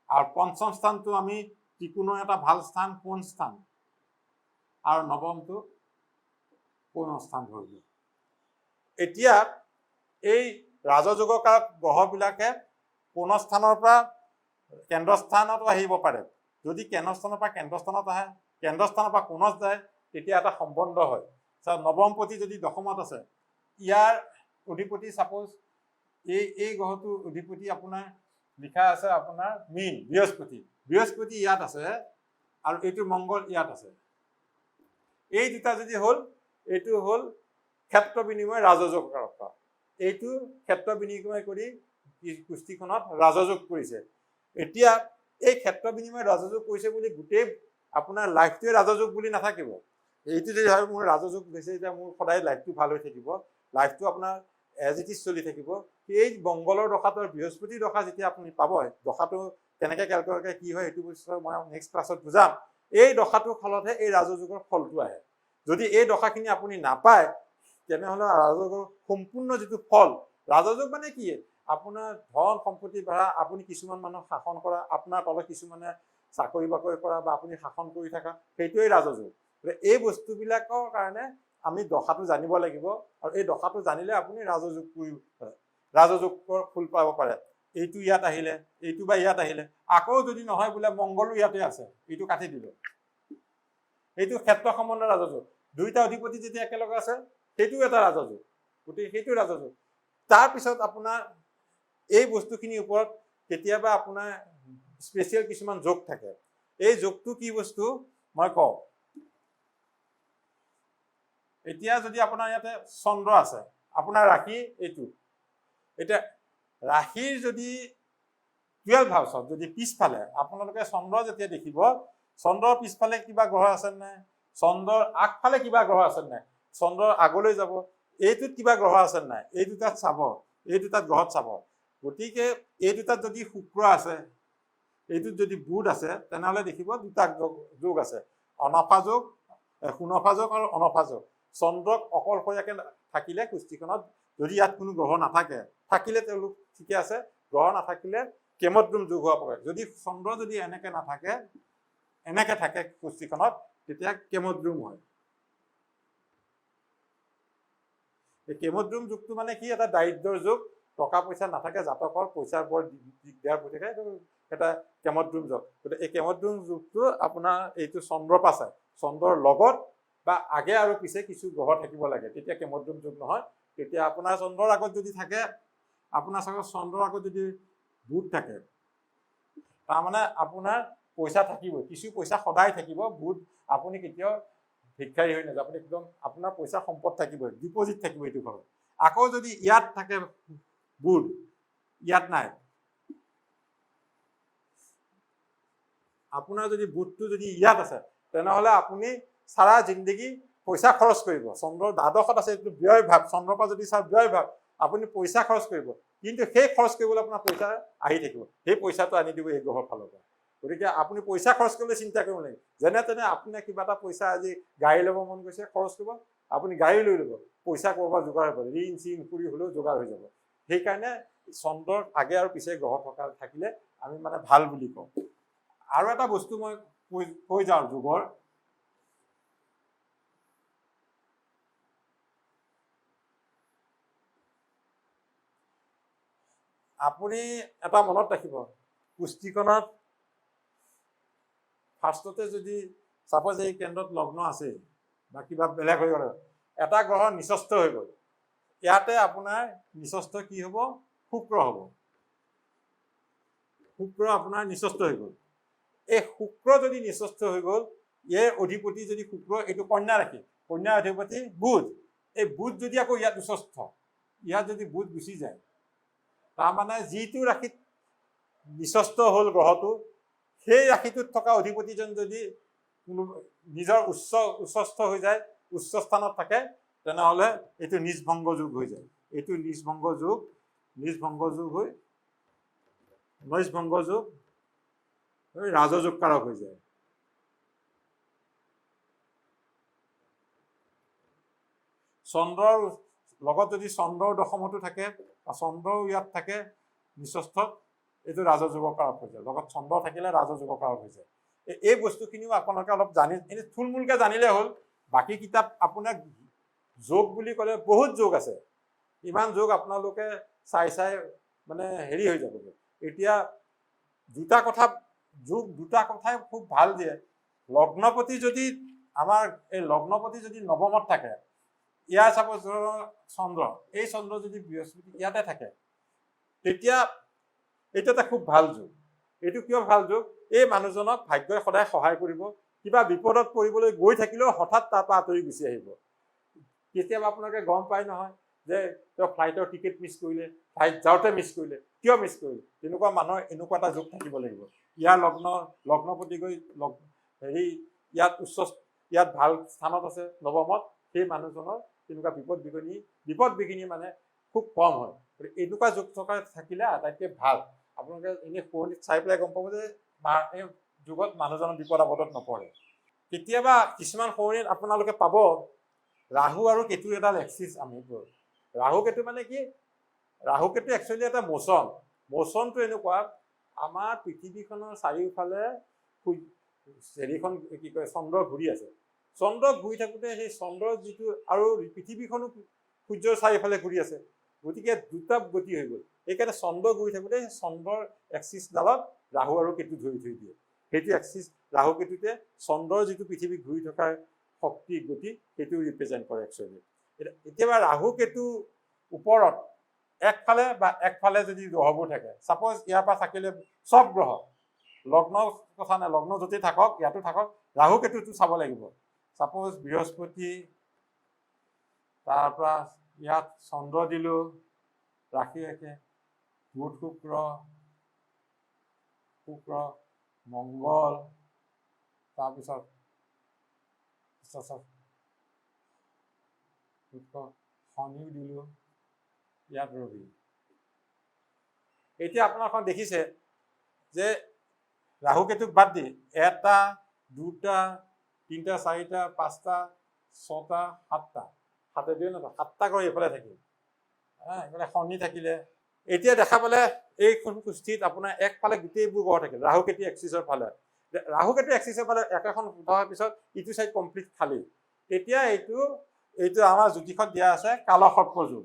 আৰু পঞ্চম স্থানটো আমি ত্ৰিকোণৰ এটা ভাল স্থান কোণ স্থান আৰু নৱমটো কোণ স্থান ধৰিলো এতিয়া এই ৰাজযোগকাৰক গ্ৰহবিলাকে কোণ স্থানৰ পৰা কেন্দ্ৰস্থানত আহিব পাৰে যদি কেন্দ্ৰস্থানৰ পৰা কেন্দ্ৰস্থানত আহে কেন্দ্ৰস্থানৰ পৰা কোণত যায় তেতিয়া এটা সম্বন্ধ হয় নৱমপতি যদি দশমত আছে ইয়াৰ অধিপতি ছাপ'জ এই গ্ৰহটোৰ অধিপতি আপোনাৰ লিখা আছে আপোনাৰ মীন বৃহস্পতি ইয়াত আছে আৰু এইটো মংগল ইয়াত আছে এই দুটা যদি হ'ল এইটো হ'ল ক্ষেত্ৰ বিনিময় ৰাজযোগকাৰক এইটো ক্ষেত্ৰ বিনিময় কৰি কুস্তিখনত ৰাজযোগ কৰিছে এতিয়া এই ক্ষেত্ৰ বিনিময় ৰাজযোগ কৰিছে বুলি গোটেই আপোনাৰ লাইফটোৱে ৰাজযোগ বুলি নাথাকিব এইটো যদি হয় মোৰ ৰাজযোগ হৈছে এতিয়া মোৰ সদায় লাইফটো ভাল হৈ থাকিব লাইফটো আপোনাৰ এজ ইট ইজ চলি থাকিব এই মংগলৰ দশাটো বৃহস্পতিৰ দশা যেতিয়া আপুনি পাব দশাটো কেনেকৈ কেলকুলেট কি হয় সেইটো বস্তু মই নেক্সট ক্লাছত বুজাম এই দশাটোৰ ফলতহে এই ৰাজযোগৰ ফলটো আহে যদি এই দশাখিনি আপুনি নাপায় তেনেহ'লে ৰাজযোগৰ সম্পূৰ্ণ যিটো ফল ৰাজযোগ মানে কি আপোনাৰ ধন সম্পত্তি বাঢ়া আপুনি কিছুমান মানুহক শাসন কৰা আপোনাৰ তলত কিছুমানে চাকৰি বাকৰি কৰা বা আপুনি শাসন কৰি থকা সেইটোৱেই ৰাজযোগ এই বস্তুবিলাকৰ কাৰণে আমি দশাটো জানিব লাগিব আৰু এই দশাটো জানিলে আপুনি ৰাজযোগৰ ফুল পাব পাৰে এইটো ইয়াত আহিলে এইটো বা ইয়াত আহিলে আকৌ যদি নহয় বোলে মংগলো ইয়াতে আছে এইটো কাটি দিলে এইটো ক্ষেত্ৰ সম্বন্ধ ৰাজযোগ দুইটা অধিপতি যেতিয়া একেলগে আছে সেইটোও এটা ৰাজযোগ গতিকে সেইটো ৰাজযোগ তাৰপিছত আপোনাৰ এই বস্তুখিনিৰ ওপৰত কেতিয়াবা আপোনাৰ স্পেচিয়েল কিছুমান যোগ থাকে এই যোগটো কি বস্তু মই কওঁ এতিয়া যদি আপোনাৰ ইয়াতে চন্দ্ৰ আছে আপোনাৰ ৰাশি এইটো এতিয়া ৰাশিৰ যদি 12 হাউচত যদি পিছফালে আপোনালোকে চন্দ্ৰ যেতিয়া দেখিব চন্দ্ৰৰ পিছফালে কিবা গ্ৰহ আছে নাই চন্দ্ৰৰ আগফালে কিবা গ্ৰহ আছে নাই চন্দ্ৰৰ আগলৈ যাব এইটোত কিবা গ্ৰহ আছে নাই এই দুটাত চাব এই দুটাত গ্ৰহত চাব গতিকে এই দুটাত যদি শুক্ৰ আছে, এইটোত যদি বুধ আছে, তেনেহ'লে দেখিব দুটা যোগ আছে, অনফা যোগ, সুনফা যোগ আৰু অনফা যোগ। চন্দ্ৰক অকলশৰীয়াকে থাকিলে কুষ্টিখনত যদি ইয়াত কোনো গ্ৰহ নাথাকে, থাকিলে তেওঁলোক ঠিকে আছে, গ্ৰহ নাথাকিলে কেমদ্ৰুম যোগ হোৱা পাৰে। যদি চন্দ্ৰ যদি এনেকে নাথাকে, এনেকে থাকে কুষ্টিখনত, তেতিয়া কেমদ্ৰুম হয়। এই কেমদ্ৰুম যুগটো মানে কি, এটা দাৰিদ্ৰৰ যুগ, টকা পইচা নাথাকে, জাতকৰ পইচাৰ বৰ দিগদাৰ হৈ থাকে, এটা কেমদ্ৰুম যুগ। গতিকে এই কেমদ্ৰুম যুগটো আপোনাৰ এইটো চন্দ্ৰপা চাই, চন্দ্ৰৰ লগত বা আগে আৰু পিছে কিছু গ্ৰহ থাকিব লাগে, তেতিয়া কেমদ্ৰুম যুগ নহয়। তেতিয়া আপোনাৰ চন্দ্ৰৰ আগত যদি থাকে, আপোনাৰ চন্দ্ৰৰ আগত যদি বুধ থাকে, তাৰমানে আপোনাৰ পইচা থাকিবই, কিছু পইচা সদায় থাকিব। বুধ আপুনি কেতিয়াও ভিক্ষাৰী হৈ নাযায়, আপুনি একদম আপোনাৰ পইচা সম্পদ থাকিবই, ডিপজিট থাকিব এইটো ঘৰত। আকৌ যদি ইয়াত থাকে বুধ, ইয়াত নাই, আপোনাৰ যদি বুধটো যদি ইয়াত আছে, তেনেহ'লে আপুনি সাৰা জিন্দগী পইচা খৰচ কৰিব। চন্দ্ৰৰ দ্বাদশত আছে, এইটো ব্যয় ভাৱ, চন্দ্ৰৰ পৰা যদি চাই ব্যয় ভাৱ, আপুনি পইচা খৰচ কৰিব, কিন্তু সেই খৰচ কৰিবলৈ আপোনাৰ পইচা আহি থাকিব, সেই পইচাটো আনি দিব এই গ্ৰহৰ ফালৰ পৰা। গতিকে আপুনি পইচা খৰচ কৰিবলৈ চিন্তা কৰিব লাগে। যেনে তেনে আপোনাৰ কিবা এটা পইচা আজি গাড়ী ল'ব মন গৈছে, খৰচ কৰিব, আপুনি গাড়ী লৈ ল'ব, পইচা ক'ৰবাত যোগাৰ হ'ব, ঋণ চিন কৰি হ'লেও যোগাৰ হৈ যাব। সেইকাৰণে চন্দ্ৰৰ আগে আৰু পিছে গ্ৰহ থাকিলে আমি মানে ভাল বুলি কওঁ। আৰু এটা বস্তু মই কৈ যাওঁ যুগৰ, আপুনি এটা মনত ৰাখিব, কুষ্টিখনত ফাৰ্ষ্টতে যদি চাপ'জ এই কেন্দ্ৰত লগ্ন আছে বা কিবা বেলেগ হৈ গ'ল, এটা গ্ৰহ নিচস্থ হৈ গ'ল, ইয়াতে আপোনাৰ নিচস্থ কি হ'ব, শুক্ৰ হ'ব। শুক্ৰ আপোনাৰ নিচস্থ হৈ গ'ল। এই শুক্ৰ যদি নিচস্থ হৈ গ'ল, ইয়াৰ অধিপতি যদি শুক্ৰ, এইটো কন্যা ৰাশি, কন্যাৰ অধিপতি বুধ, এই বুধ যদি আকৌ ইয়াত উচ্চস্থ, ইয়াত যদি বুধ গুচি যায়, তাৰমানে যিটো ৰাশিত নিচস্থ হ'ল গ্ৰহটো, সেই ৰাশিটোত থকা অধিপতিজন যদি নিজৰ উচ্চস্থ হৈ যায়, উচ্চ স্থানত থাকে, তেনেহ'লে এইটো নিজভংগ যোগ হৈ যায়। এইটো নিজভংগ যোগ হৈ নৈজভংগ যোগ ৰাজযোগ কাৰক হৈ যায়। চন্দ্ৰৰ লগত যদি চন্দ্ৰৰ দশমতো থাকে বা চন্দ্ৰও ইয়াত থাকে নিচস্থত, এইটো ৰাজযোগৰ কাৰক হৈ যায়। লগত চন্দ্ৰ থাকিলে ৰাজযোগৰ কাৰক হৈ যায়। এই বস্তুখিনিও আপোনালোকে অলপ জানি, এনে থুলমূলকে জানিলে হ'ল। বাকী কিতাপ আপোনাক যোগ বুলি ক'লে বহুত যোগ আছে, ইমান যোগ আপোনালোকে চাই মানে হেৰি হৈ যাবগৈ। এতিয়া দুটা কথাই খুব ভাল দিয়ে। লগ্নপতি যদি আমাৰ এই লগ্নপতি যদি নৱমত থাকে, ইয়াৰ চাপ'জ চন্দ্ৰ, এই চন্দ্ৰ যদি বৃহস্পতি ইয়াতে থাকে, তেতিয়া এইটো এটা খুব ভাল যুগ। এইটো কিয় ভাল যুগ, এই মানুহজনক ভাগ্যই সদায় সহায় কৰিব। কিবা বিপদত পৰিবলৈ গৈ থাকিলেও হঠাৎ তাৰ পৰা আঁতৰি গুচি আহিব। কেতিয়াবা আপোনালোকে গম পায় নহয় যে তেওঁ ফ্লাইটৰ টিকেট মিছ কৰিলে, ফ্লাইট যাওঁতে মিছ কৰিলে, কিয় মিছ কৰিলে? তেনেকুৱা মানুহৰ এনেকুৱা এটা যোগ থাকিব লাগিব। ইয়াৰ লগ্নপতি গৈ হেৰি ইয়াত ভাল স্থানত আছে নৱমত, সেই মানুহজনৰ তেনেকুৱা বিপদ বিঘিনি মানে খুব কম হয়। এনেকুৱা যোগ থাকিলে আটাইতকৈ ভাল। আপোনালোকে এনেই শুৱনিত চাই পেলাই গম পাব যে এই যুগত মানুহজনৰ বিপদ আপদত নপৰে। কেতিয়াবা কিছুমান শুৱনিত আপোনালোকে পাব ৰাহু আৰু কেতুৰ এডাল এক্সিছ আমি ৰাহু কেতু মানে কি, ৰাহু কেতু একচুৱেলি এটা মোচনটো এনেকুৱা, আমাৰ পৃথিৱীখনৰ চাৰিওফালে হেৰিখন কি কয়, চন্দ্ৰ ঘূৰি আছে। চন্দ্ৰ ঘূৰি থাকোঁতে সেই চন্দ্ৰৰ যিটো, আৰু পৃথিৱীখনো সূৰ্যৰ চাৰিওফালে ঘূৰি আছে, গতিকে দুটা গতি হৈ গ'ল। সেইকাৰণে চন্দ্ৰ ঘূৰি থাকোঁতে চন্দ্ৰৰ এক্সিছডালত ৰাহু আৰু কেতু ধৰি থৈ দিয়ে। সেইটো এক্সিছ ৰাহু কেতুতে চন্দ্ৰৰ যিটো পৃথিৱী ঘূৰি থকাৰ শক্তি গতি, সেইটো ৰিপ্ৰেজেণ্ট কৰে একচুৱেলি। কেতিয়াবা ৰাহু কেতু ওপৰত একফালে যদি গ্ৰহবোৰ থাকে, চাপ'জ ইয়াৰ পৰা থাকিলে চব গ্ৰহ, লগ্ন কথা নাই, লগ্ন য'তেই থাকক, ইয়াতো থাকক, ৰাহু কেতুটো চাব লাগিব। চাপ'জ বৃহস্পতি, তাৰ পৰা ইয়াত চন্দ্ৰ দিলো ৰাশি বুধ শুক্ৰ মংগল, তাৰপিছত শনিও দিলো, ইয়াত ৰবি, এতিয়া আপোনালোকে দেখিছে যে ৰাহু কেতুক বাদ দি 1 2 3 4 5 6 7টা 7টা কৰি এইফালে থাকিল, এইফালে শনি থাকিলে। এতিয়া দেখা পালে এইখন কুষ্ঠিত আপোনাৰ একফালে গোটেইবোৰ গ্ৰহ থাকিল, ৰাহু কেতু এক্সিছৰ ফালে। ৰাহু কেতু এক্সিছৰ ফালে একেখন হোৱাৰ পিছত ইটো চাইড কমপ্লিট খালী। তেতিয়া এইটো আমাৰ জ্যোতিষত দিয়া আছে কালসৰ্প যোগ।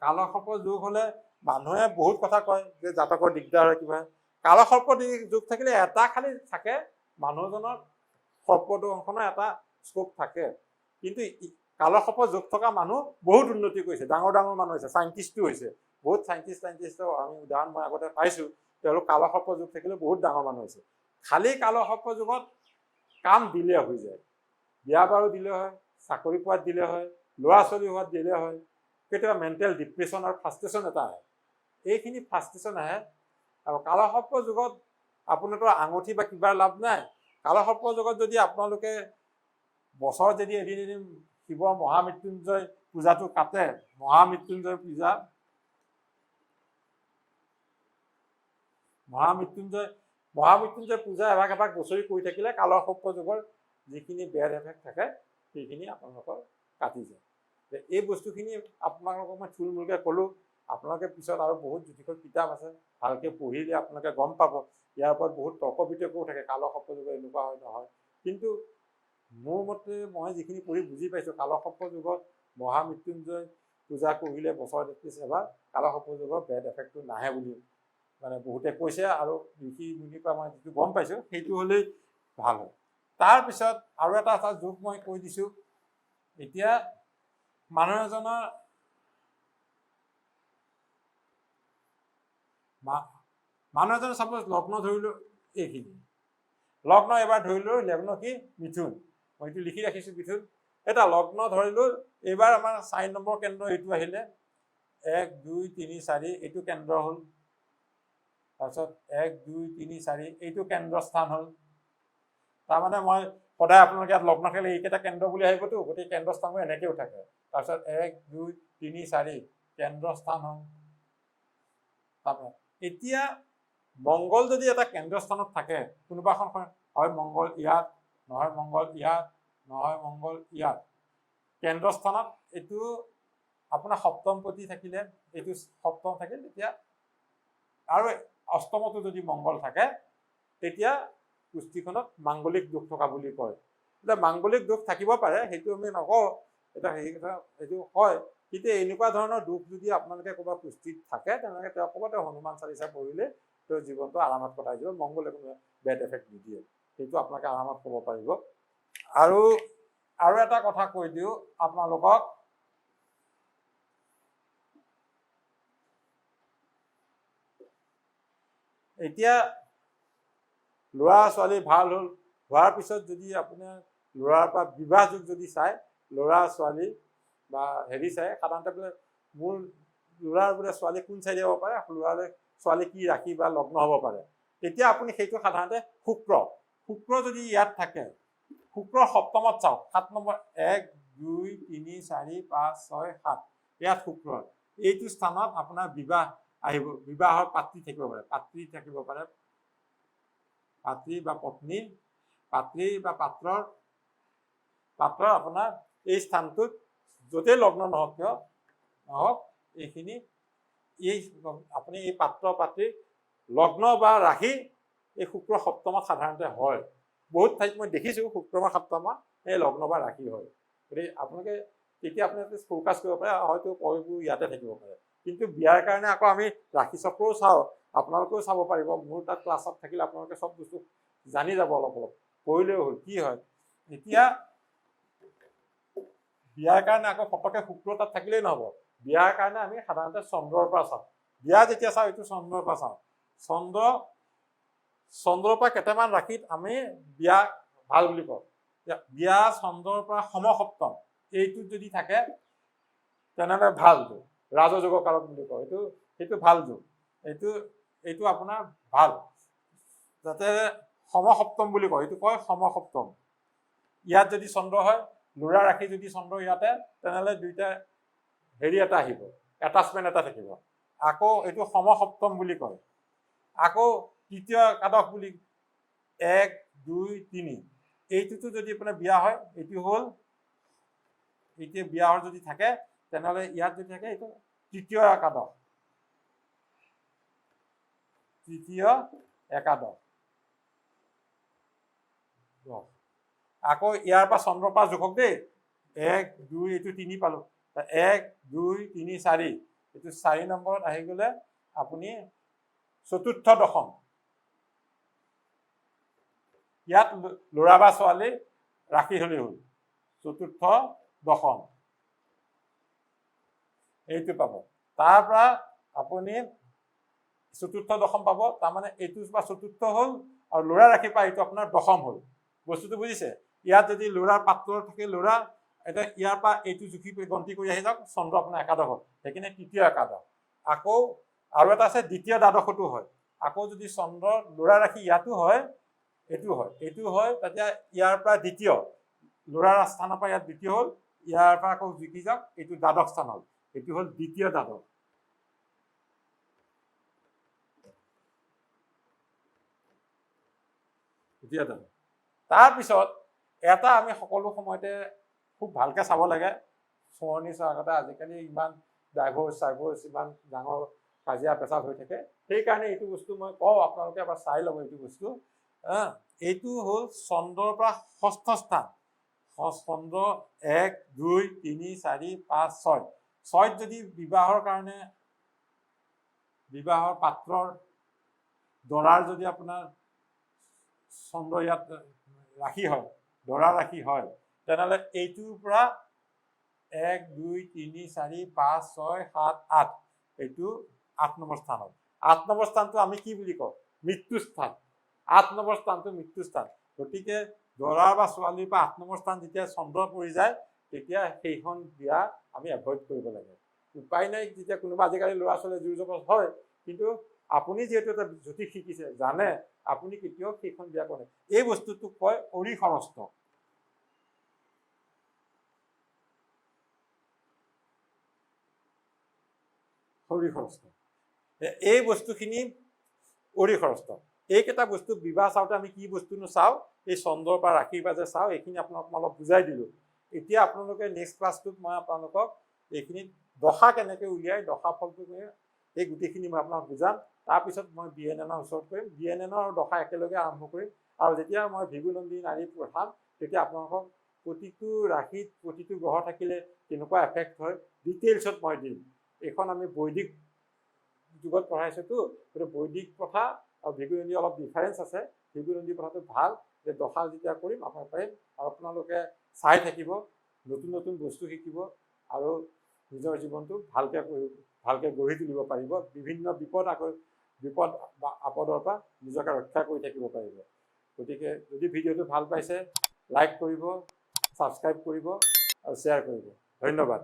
কালসৰ্প যোগ হলে মানুহে বহুত কথা কয় যে জাতকৰ দিগদাৰ হয় কিবা। কালসৰ্প যোগ থাকিলে এটা খালি থাকে, মানুহজনৰ সৰ্পদংশনৰ এটা স্কোপ থাকে। কিন্তু কালসৰ্প যোগ থকা মানুহ বহুত উন্নতি কৰিছে, ডাঙৰ ডাঙৰ মানুহ হৈছে, চাইণ্টিষ্টো হৈছে। বহুত চাইণ্টিষ্টৰ আমি উদাহৰণ মই আগতে পাইছো, তেওঁলোক কালসৰ্প যোগ থাকিলে বহুত ডাঙৰ মানুহ হৈছে। খালি কালসৰ্প যুগত কাম দিলে হৈ যায়, বিয়া বাৰু দিলে হয়, চাকৰি পোৱাত দিলে হয়, ল'ৰা ছোৱালী হোৱাত দিলে হয়, কেতিয়াবা মেণ্টেল ডিপ্ৰেশ্যন আৰু ফ্ৰাষ্ট্ৰেশ্যন এটা আহে, এইখিনি ফ্ৰাষ্ট্ৰেশ্যন আহে। আৰু কালসৰ্প যুগত আপোনাৰতো আঙুঠি বা কিবা লাভ নাই। কালসৰ্প যুগত যদি আপোনালোকে বছৰত যদি এদিন শিৱৰ মহামৃত্যুঞ্জয় পূজাটো কাটে, মহামৃত্যুঞ্জয় পূজা এভাগ বছৰি কৰি থাকিলে কালসৰ্প যুগৰ যিখিনি বেড এফেক্ট থাকে সেইখিনি আপোনালোকৰ কাটি যায়। এই বস্তুখিনি আপোনালোকক মই থুলমূলকৈ ক'লো। আপোনালোকে পিছত আৰু বহুত জ্যোতিষৰ কিতাপ আছে, ভালকৈ পঢ়িলে আপোনালোকে গম পাব। ইয়াৰ ওপৰত বহুত তৰ্ক বিতৰ্কও থাকে, কালসৰ্প যুগত এনেকুৱা হয় নহয়। কিন্তু মোৰ মতে মই যিখিনি পঢ়ি বুজি পাইছোঁ, কালসৰ্প যুগত মহামৃত্যুঞ্জয় পূজা কৰিলে বছৰত এটলিষ্ট এবাৰ কালসৰ্প যুগৰ বেড এফেক্টটো নাহে বুলি মানে বহুতে কৈছে। আৰু ঋষি মুনিৰ পৰা মই যিটো গম পাইছোঁ সেইটো হ'লেই ভাল হয়। তাৰপিছত আৰু এটা যোগ মই কৈ দিছোঁ। এতিয়া মানুহ এজনৰ চাপোজ লগ্ন ধৰিলো, এইখিনি লগ্ন এবাৰ ধৰিলো, লগ্ন কি মিথুন, মই এইটো লিখি ৰাখিছোঁ মিথুন। এটা লগ্ন ধৰিলো, এইবাৰ আমাৰ 4 নম্বৰ কেন্দ্ৰ এইটো আহিলে, 1 2 3 4 এইটো কেন্দ্ৰ হ'ল। তাৰপিছত 1 2 3 4 এইটো কেন্দ্ৰ স্থান হ'ল। তাৰমানে মই সদায় আপোনালোকে ইয়াত লগ্ন থাকিলে এইকেইটা কেন্দ্ৰ বুলি আহিবতো, গোটেই কেন্দ্ৰ স্থানবোৰ এনেকৈও থাকে। তাৰপিছত 1 2 3 4 কেন্দ্ৰ স্থান হ'ল। এতিয়া মংগল যদি এটা কেন্দ্ৰ স্থানত থাকে, কোনোবা এখন হয় মংগল ইয়াত, নহয় মংগল ইয়াত, নহয় মংগল ইয়াত, কেন্দ্ৰ স্থানত এইটো আপোনাৰ সপ্তমপতি থাকিলে, এইটো সপ্তম থাকিল, তেতিয়া আৰু অষ্টমতো যদি মংগল থাকে তেতিয়া কুষ্ঠিখনত মাংগলিক দোষ থকা বুলি কয়। এতিয়া মাংগলিক দোষ থাকিব পাৰে, সেইটো আমি নকওঁ, এটা হেৰি কথা, সেইটো হয়। কিন্তু এনেকুৱা ধৰণৰ দোষ যদি আপোনালোকে ক'ৰবাত কুষ্ঠিত থাকে, তেনেহ'লে তেওঁ ক'ৰবাত হনুমান চালিচা পঢ়িলে তেওঁৰ জীৱনটো আৰামত কটাই দিব, মংগলে কোনো বেড এফেক্ট নিদিয়ে, সেইটো আপোনালোকে আৰামত ক'ব পাৰিব। আৰু এটা কথা কৈ দিওঁ আপোনালোকক, এতিয়া ল'ৰা ছোৱালী ভাল হ'ল, হোৱাৰ পিছত যদি আপোনাৰ ল'ৰাৰ পৰা বিবাহ যোগ যদি চায়, ল'ৰা ছোৱালী বা হেৰি চাই, সাধাৰণতে বোলে মোৰ ল'ৰাৰ বোলে ছোৱালী কোন চাইডে হ'ব পাৰে, ল'ৰালৈ ছোৱালী কি ৰাশি বা লগ্ন হ'ব পাৰে, তেতিয়া আপুনি সেইটো সাধাৰণতে শুক্ৰ যদি ইয়াত থাকে, শুক্ৰ সপ্তমত চাওক, 7 নম্বৰ 1 2 3 4 5 6 7 ইয়াত শুক্ৰ, এইটো স্থানত আপোনাৰ বিবাহ আহিব, বিবাহৰ পাত্ৰী থাকিব পাৰে, পাত্ৰী বা পত্নী, পাত্ৰী বা পাত্ৰৰ আপোনাৰ এই স্থানটোত য'তেই লগ্ন নহওক কিয় এইখিনি আপুনি এই পাত্ৰ পাত্ৰীৰ লগ্ন বা ৰাশি এই শুক্ৰ সপ্তমত সাধাৰণতে হয়। বহুত ঠাইত মই দেখিছোঁ শুক্ৰ বা সপ্তমত এই লগ্ন বা ৰাশি হয়। গতিকে আপোনালোকে তেতিয়া আপোনালোকে ফ'কাছ কৰিব পাৰে, হয়তো কয়বোৰ ইয়াতে থাকিব পাৰে। কিন্তু বিয়াৰ কাৰণে আকৌ আমি ৰাশি চক্ৰও চাওঁ, আপোনালোকেও চাব পাৰিব। মোৰ তাত ক্লাছত থাকিলে আপোনালোকে চব বস্তু জানি যাব, অলপ কৰিলেও হ'ল। কি হয় এতিয়া বিয়াৰ কাৰণে আকৌ ফটকে শুক্ৰ তাত থাকিলেই নহ'ব, বিয়াৰ কাৰণে আমি সাধাৰণতে চন্দ্ৰৰ পৰা চাওঁ। বিয়া যেতিয়া চাওঁ এইটো চন্দ্ৰৰ পৰা চাওঁ, চন্দ্ৰৰ পৰা কেইটামান ৰাশিত আমি বিয়া ভাল বুলি কওঁ। বিয়া চন্দ্ৰৰ পৰা সমসপ্তম এইটোত যদি থাকে তেনেহ'লে ভাল যুগ, ৰাজযোগ কাৰক বুলি কয়, সেইটো ভাল যুগ, এইটো আপোনাৰ ভাল, যাতে সমসপ্তম বুলি কয়, এইটো কয় সমসপ্তম। ইয়াত যদি চন্দ্ৰ হয় ল'ৰা ৰাশি যদি চন্দ্ৰ ইয়াতে, তেনেহ'লে দুইটা হেৰি এটা আহিব, এটাচমেণ্ট এটা থাকিব। আকৌ এইটো সমসপ্তম বুলি কয়। আকৌ তৃতীয় একাদশ বুলি 1 2 3 এইটোতো যদি আপোনাৰ বিয়া হয়, এইটো হ'ল এতিয়া বিয়াহৰ যদি থাকে, তেনেহ'লে ইয়াত যদি থাকে এইটো তৃতীয় একাদশ। তৃতীয় একাদশ। আকৌ ইয়াৰ পৰা চন্দ্ৰৰ পৰা জোখক দেই, 1 2 এইটো 3 পালো, 1 2 3 4 এইটো 4 নম্বৰত আহি গ'লে আপুনি চতুৰ্থ দশম। ইয়াত ল'ৰা বা ছোৱালী ৰাশি হ'লেই হ'ল, চতুৰ্থ দশম এইটো পাব। তাৰ পৰা আপুনি চতুৰ্থ দশম পাব, তাৰমানে এইটো বা চতুৰ্থ হ'ল, আৰু ল'ৰা ৰাশি পৰা এইটো আপোনাৰ দশম হ'ল। বস্তুটো বুজিছে? ইয়াত যদি ল'ৰাৰ পাত্ৰ থাকে ল'ৰা, এতিয়া ইয়াৰ পৰা এইটো জুখি গন্তি কৰি আহি যাওক, চন্দ্ৰ আপোনাৰ একাদশ হ'ল, সেইখিনি তৃতীয় একাদশ। আকৌ আৰু এটা আছে দ্বিতীয় দ্বাদশতো হয়। আকৌ যদি চন্দ্ৰ ল'ৰা ৰাশি ইয়াতো হয়, এইটো হয়, তেতিয়া ইয়াৰ পৰা দ্বিতীয়, ল'ৰাৰ স্থানৰ পৰা ইয়াত দ্বিতীয় হ'ল, ইয়াৰ পৰা আকৌ জুখি যাওক, এইটো দ্বাদশ স্থান হ'ল, এইটো হ'ল দ্বিতীয় দ্বাদশ। তাৰপিছত এটা আমি সকলো সময়তে খুব ভালকে চাব লাগে, চোৱনি চোৱাৰ আগতে। আজিকালি ইমান ডাইভৰ্চ ইমান ডাঙৰ কাজিয়া পেচাল হৈ থাকে, সেইকাৰণে এইটো বস্তু মই কওঁ আপোনালোকে এবাৰ চাই ল'ব। এইটো বস্তু এইটো হ'ল চন্দ্ৰৰ পৰা ষষ্ঠ স্থান। চন্দ্ৰ 1 2 3 4 5 6 6ত যদি বিবাহৰ কাৰণে, বিবাহৰ পাত্ৰৰ দৰাৰ যদি আপোনাৰ চন্দ্ৰ ইয়াত ৰাশি হয়, দৰা ৰাশি হয়, তেনেহ'লে এইটোৰ পৰা 1 2 3 4 5 6 7 8 এইটো 8 নম্বৰ স্থান হয়। 8 নম্বৰ স্থানটো আমি কি বুলি কওঁ? মৃত্যু স্থান। 8 নম্বৰ স্থানটো মৃত্যু স্থান। গতিকে দৰা বা ছোৱালীৰ পৰা 8 নম্বৰ স্থান যেতিয়া চন্দ্ৰ পৰি যায়, তেতিয়া সেইখন বিয়া আমি এভইড কৰিব লাগে। উপায় নাই, যেতিয়া কোনোবা আজিকালি ল'ৰা ছোৱালীয়ে জোৰ জবৰদস্ত হয়, কিন্তু আপুনি যিহেতু এটা জ্যোতিষ শিকিছে, জানে, আপুনি কেতিয়াও সেইখন বিয়া কৰে। এই বস্তুটোক কয় অৰিখৰস্ত। অৰিখৰস্ত এই বস্তুখিনি অৰিখৰস্ত। এইকেইটা বস্তু বিবাহ চাওঁতে আমি কি বস্তুনো চাওঁ, এই চন্দ্ৰৰ পৰা ৰাশিৰ পৰা যে চাওঁ, এইখিনি আপোনাক মই অলপ বুজাই দিলোঁ। এতিয়া আপোনালোকে নেক্সট ক্লাছটোত মই আপোনালোকক এইখিনি দশা কেনেকৈ উলিয়াই, দশা ফলটো এই গোটেইখিনি মই আপোনাক বুজাম। তাৰপিছত মই BNNৰ ওচৰত কৰিম, BNN আৰু দশা একেলগে আৰম্ভ কৰিম। আৰু যেতিয়া মই ভৃগুনন্দী নাৰী পঢ়াম, তেতিয়া আপোনালোকক প্ৰতিটো ৰাশিত প্ৰতিটো গ্ৰহ থাকিলে কেনেকুৱা এফেক্ট হয় ডিটেইলছত মই দিম। এইখন আমি বৈদিক যুগত পঢ়াইছোতো, গতিকে বৈদিক প্ৰথা আৰু ভৃগুনন্দী অলপ ডিফাৰেঞ্চ আছে। ভৃগুনন্দী প্ৰথাটো ভাল, যে দশা যেতিয়া কৰিম আপোনাক পাৰিম, আৰু আপোনালোকে চাই থাকিব, নতুন নতুন বস্তু শিকিব, আৰু নিজৰ জীৱনটো ভালকে গঢ়ি তুলিব পাৰিব। বিভিন্ন বিপদ বা আপদৰ পৰা নিজকে ৰক্ষা কৰি থাকিব পাৰিব। গতিকে যদি ভিডিঅ'টো ভাল পাইছে, লাইক কৰিব, ছাবস্ক্ৰাইব কৰিব আৰু শ্বেয়াৰ কৰিব। ধন্যবাদ।